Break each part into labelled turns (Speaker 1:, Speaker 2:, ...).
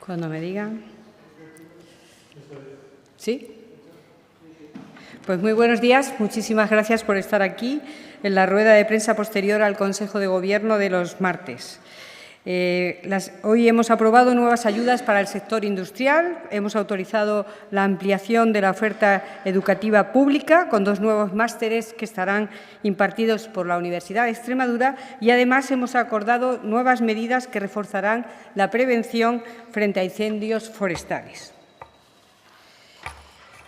Speaker 1: Cuando me digan. ¿Sí? Pues muy buenos días. Muchísimas gracias por estar aquí en la rueda de prensa posterior al Consejo de Gobierno de los martes. Hoy hemos aprobado nuevas ayudas para el sector industrial, hemos autorizado la ampliación de la oferta educativa pública con 2 nuevos másteres que estarán impartidos por la Universidad de Extremadura y, además, hemos acordado nuevas medidas que reforzarán la prevención frente a incendios forestales.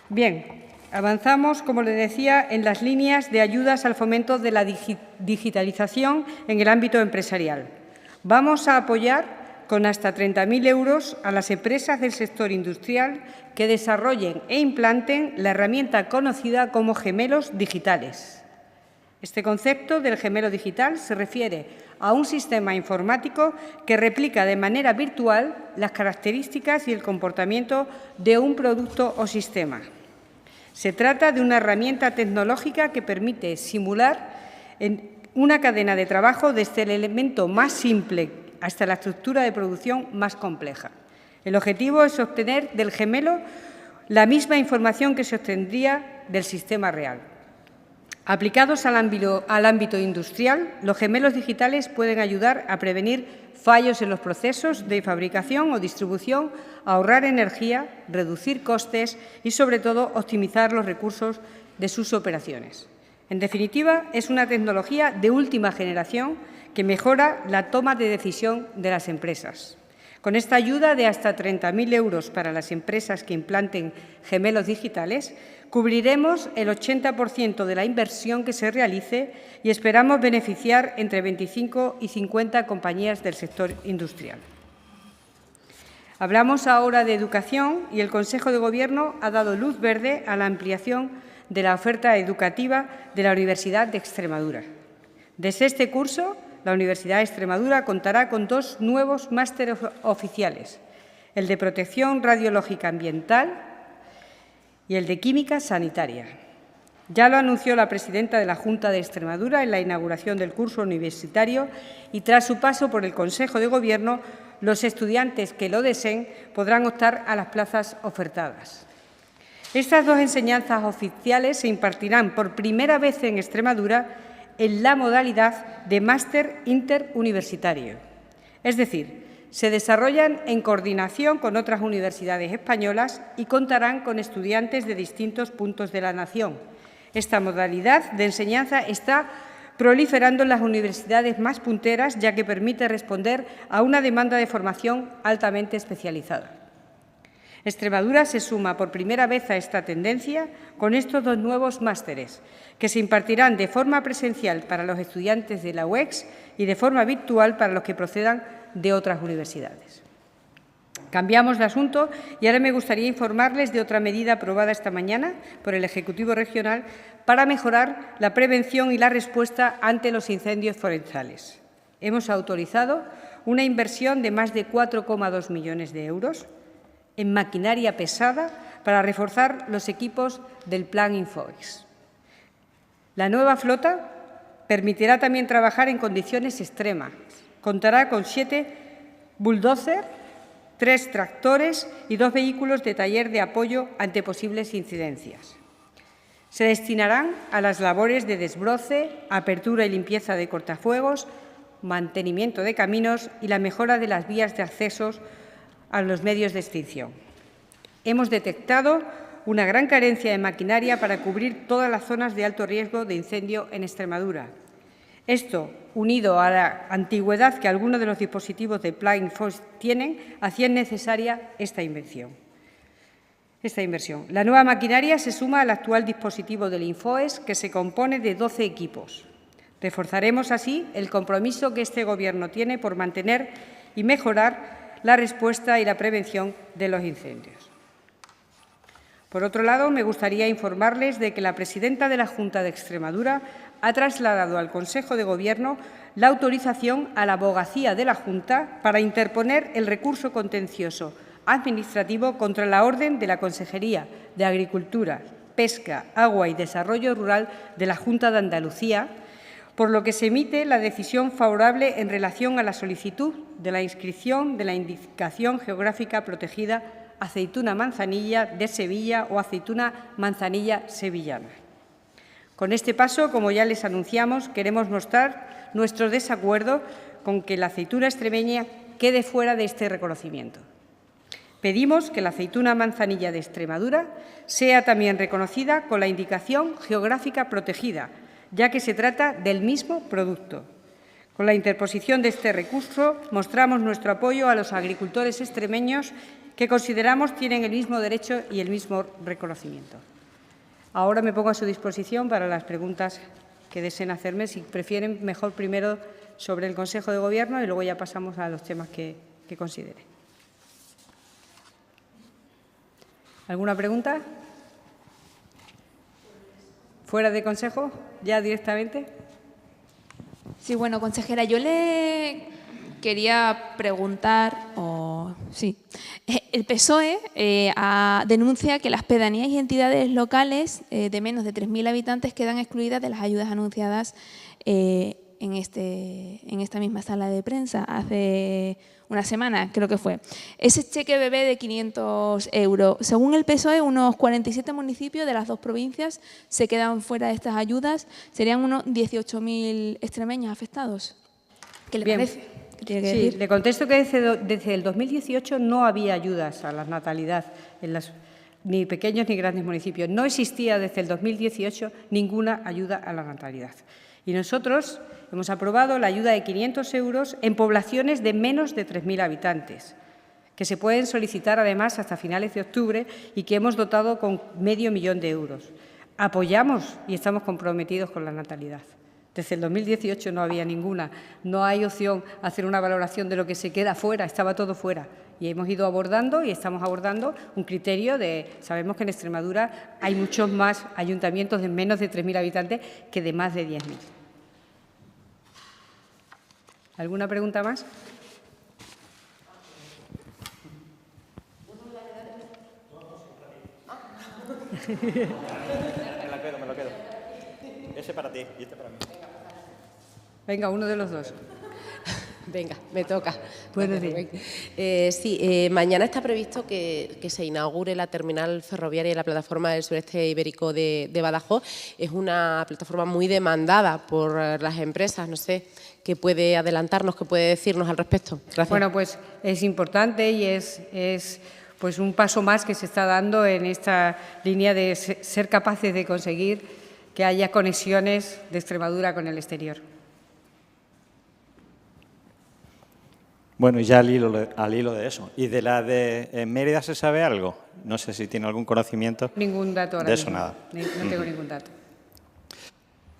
Speaker 1: Bien, avanzamos, como le decía, en las líneas de ayudas al fomento de la digitalización en el ámbito empresarial. Vamos a apoyar con hasta 30.000 euros a las empresas del sector industrial que desarrollen e implanten la herramienta conocida como gemelos digitales. Este concepto del gemelo digital se refiere a un sistema informático que replica de manera virtual las características y el comportamiento de un producto o sistema. Se trata de una herramienta tecnológica que permite simular una cadena de trabajo desde el elemento más simple hasta la estructura de producción más compleja. El objetivo es obtener del gemelo la misma información que se obtendría del sistema real. Aplicados al ámbito industrial, los gemelos digitales pueden ayudar a prevenir fallos en los procesos de fabricación o distribución, ahorrar energía, reducir costes y, sobre todo, optimizar los recursos de sus operaciones. En definitiva, es una tecnología de última generación que mejora la toma de decisión de las empresas. Con esta ayuda de hasta 30.000 euros para las empresas que implanten gemelos digitales, cubriremos el 80% de la inversión que se realice y esperamos beneficiar entre 25 y 50 compañías del sector industrial. Hablamos ahora de educación y el Consejo de Gobierno ha dado luz verde a la ampliación de la oferta educativa de la Universidad de Extremadura. Desde este curso, la Universidad de Extremadura contará con 2 nuevos másteres oficiales, el de Protección Radiológica Ambiental y el de Química Sanitaria. Ya lo anunció la presidenta de la Junta de Extremadura en la inauguración del curso universitario y, tras su paso por el Consejo de Gobierno, los estudiantes que lo deseen podrán optar a las plazas ofertadas. Estas 2 enseñanzas oficiales se impartirán por primera vez en Extremadura en la modalidad de máster interuniversitario. Es decir, se desarrollan en coordinación con otras universidades españolas y contarán con estudiantes de distintos puntos de la nación. Esta modalidad de enseñanza está proliferando en las universidades más punteras, ya que permite responder a una demanda de formación altamente especializada. Extremadura se suma por primera vez a esta tendencia con estos 2 nuevos másteres, que se impartirán de forma presencial para los estudiantes de la UEX y de forma virtual para los que procedan de otras universidades. Cambiamos de asunto y ahora me gustaría informarles de otra medida aprobada esta mañana por el Ejecutivo Regional para mejorar la prevención y la respuesta ante los incendios forestales. Hemos autorizado una inversión de más de 4,2 millones de euros en maquinaria pesada para reforzar los equipos del Plan Infoex. La nueva flota permitirá también trabajar en condiciones extremas. Contará con 7 bulldozers, 3 tractores y 2 vehículos de taller de apoyo ante posibles incidencias. Se destinarán a las labores de desbroce, apertura y limpieza de cortafuegos, mantenimiento de caminos y la mejora de las vías de acceso a los medios de extinción. Hemos detectado una gran carencia de maquinaria para cubrir todas las zonas de alto riesgo de incendio en Extremadura. Esto, unido a la antigüedad que algunos de los dispositivos de Plan Infoex tienen, hacía necesaria esta inversión. La nueva maquinaria se suma al actual dispositivo del Infoex, que se compone de 12 equipos. Reforzaremos así el compromiso que este Gobierno tiene por mantener y mejorar la respuesta y la prevención de los incendios. Por otro lado, me gustaría informarles de que la presidenta de la Junta de Extremadura ha trasladado al Consejo de Gobierno la autorización a la abogacía de la Junta para interponer el recurso contencioso administrativo contra la orden de la Consejería de Agricultura, Pesca, Agua y Desarrollo Rural de la Junta de Andalucía por lo que se emite la decisión favorable en relación a la solicitud de la inscripción de la indicación geográfica protegida aceituna manzanilla de Sevilla o aceituna manzanilla sevillana. Con este paso, como ya les anunciamos, queremos mostrar nuestro desacuerdo con que la aceituna extremeña quede fuera de este reconocimiento. Pedimos que la aceituna manzanilla de Extremadura sea también reconocida con la indicación geográfica protegida, ya que se trata del mismo producto. Con la interposición de este recurso mostramos nuestro apoyo a los agricultores extremeños que consideramos tienen el mismo derecho y el mismo reconocimiento. Ahora me pongo a su disposición para las preguntas que deseen hacerme. Si prefieren, mejor primero sobre el Consejo de Gobierno y luego ya pasamos a los temas que considere. ¿Alguna pregunta? ¿Fuera de Consejo? ¿Ya directamente?
Speaker 2: Sí, bueno, consejera, yo le quería preguntar, el PSOE denuncia que las pedanías y entidades locales de menos de 3.000 habitantes quedan excluidas de las ayudas anunciadas en esta misma sala de prensa hace una semana, creo que fue. Ese cheque bebé de 500 euros. Según el PSOE, unos 47 municipios de las dos provincias se quedan fuera de estas ayudas. Serían unos 18.000 extremeños afectados. ¿Qué le parece? ¿Qué tiene que decir?
Speaker 1: Le contesto que desde el 2018 no había ayudas a la natalidad en ni pequeños ni grandes municipios. No existía desde el 2018 ninguna ayuda a la natalidad. Y nosotros hemos aprobado la ayuda de 500 euros en poblaciones de menos de 3.000 habitantes, que se pueden solicitar además hasta finales de octubre y que hemos dotado con medio millón de euros. Apoyamos y estamos comprometidos con la natalidad. Desde el 2018 no había ninguna. No hay opción a hacer una valoración de lo que se queda fuera, estaba todo fuera. Y hemos ido abordando y estamos abordando un criterio de… Sabemos que en Extremadura hay muchos más ayuntamientos de menos de 3.000 habitantes que de más de 10.000. ¿Alguna pregunta más?
Speaker 3: Me lo quedo. Ese para ti y este para mí.
Speaker 1: Venga, uno de los dos.
Speaker 4: Venga, me toca.
Speaker 1: Buenos días.
Speaker 4: Mañana está previsto que se inaugure la terminal ferroviaria y la plataforma del sureste ibérico de Badajoz. Es una plataforma muy demandada por las empresas. No sé qué puede adelantarnos, qué puede decirnos al respecto. Gracias.
Speaker 1: Bueno, pues es importante y es pues un paso más que se está dando en esta línea de ser capaces de conseguir que haya conexiones de Extremadura con el exterior.
Speaker 3: Bueno, y ya al hilo de eso. ¿Y de la de Mérida se sabe algo? No sé si tiene algún conocimiento.
Speaker 1: Ningún dato ahora
Speaker 3: de eso
Speaker 1: mismo.
Speaker 3: Nada.
Speaker 1: No tengo ningún dato.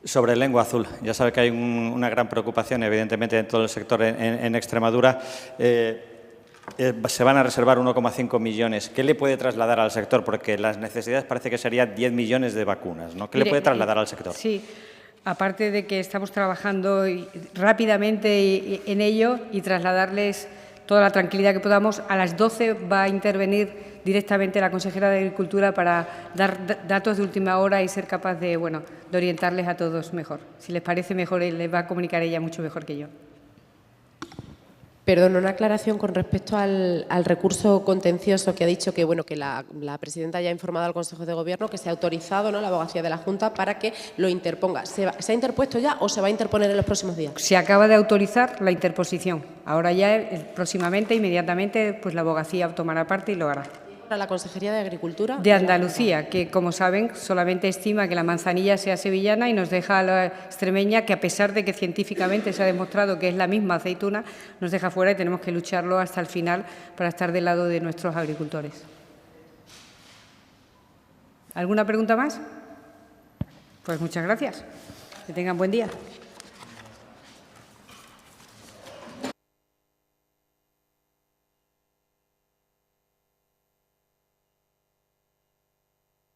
Speaker 3: Sobre el lengua azul. Ya sabe que hay una gran preocupación, evidentemente, en todo el sector en Extremadura. Se van a reservar 1,5 millones. ¿Qué le puede trasladar al sector? Porque las necesidades parece que serían 10 millones de vacunas, ¿no? ¿Qué le puede trasladar al sector?
Speaker 1: Sí. Aparte de que estamos trabajando rápidamente en ello y trasladarles toda la tranquilidad que podamos, a las 12 va a intervenir directamente la consejera de Agricultura para dar datos de última hora y ser capaz de orientarles a todos mejor. Si les parece mejor, les va a comunicar ella mucho mejor que yo.
Speaker 4: Perdón, una aclaración con respecto al recurso contencioso que ha dicho que la presidenta ya ha informado al Consejo de Gobierno que se ha autorizado, ¿no?, la abogacía de la Junta para que lo interponga. ¿Se ha interpuesto ya o se va a interponer en los próximos días?
Speaker 1: Se acaba de autorizar la interposición. Ahora ya, próximamente, inmediatamente, pues la abogacía tomará parte y lo hará.
Speaker 4: ¿Para la Consejería de Agricultura?
Speaker 1: De Andalucía, que, como saben, solamente estima que la manzanilla sea sevillana y nos deja a la extremeña, que a pesar de que científicamente se ha demostrado que es la misma aceituna, nos deja fuera y tenemos que lucharlo hasta el final para estar del lado de nuestros agricultores. ¿Alguna pregunta más? Pues muchas gracias. Que tengan buen día.